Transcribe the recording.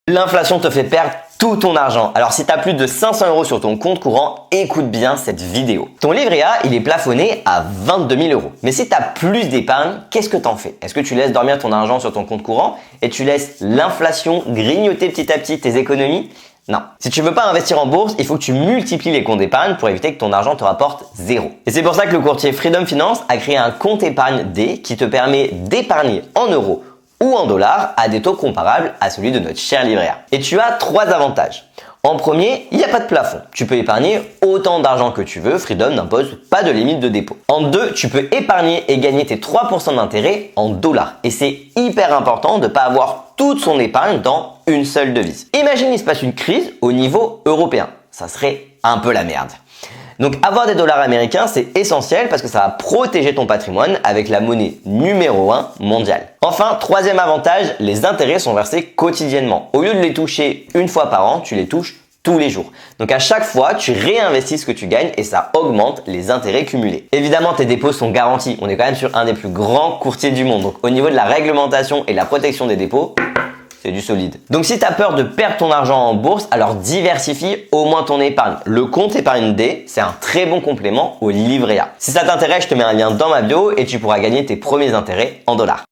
L'inflation te fait perdre tout ton argent. Alors si tu as plus de 500 € sur ton compte courant, écoute bien cette vidéo. Ton livret A, il est plafonné à 22 000 €. Mais si tu as plus d'épargne, qu'est-ce que tu en fais? Est-ce que tu laisses dormir ton argent sur ton compte courant et tu laisses l'inflation grignoter petit à petit tes économies? Non. Si tu veux pas investir en bourse, il faut que tu multiplies les comptes d'épargne pour éviter que ton argent te rapporte zéro. Et c'est pour ça que le courtier Freedom Finance a créé un compte épargne D qui te permet d'épargner en euros ou en dollars à des taux comparables à celui de notre cher livret A. Et tu as 3 avantages. En premier, il n'y a pas de plafond. Tu peux épargner autant d'argent que tu veux. Freedom n'impose pas de limite de dépôt. En deux, tu peux épargner et gagner tes 3% d'intérêt en dollars. Et c'est hyper important de ne pas avoir toute son épargne dans une seule devise. Imagine il se passe une crise au niveau européen. Ça serait un peu la merde. Donc avoir des dollars américains, c'est essentiel parce que ça va protéger ton patrimoine avec la monnaie numéro 1 mondiale. Enfin, troisième avantage, les intérêts sont versés quotidiennement. Au lieu de les toucher une fois par an, tu les touches tous les jours. Donc à chaque fois, tu réinvestis ce que tu gagnes et ça augmente les intérêts cumulés. Évidemment, tes dépôts sont garantis. On est quand même sur un des plus grands courtiers du monde. Donc au niveau de la réglementation et la protection des dépôts, c'est du solide. Donc si tu as peur de perdre ton argent en bourse, alors diversifie au moins ton épargne. Le compte épargne D, c'est un très bon complément au livret A. Si ça t'intéresse, je te mets un lien dans ma bio et tu pourras gagner tes premiers intérêts en dollars.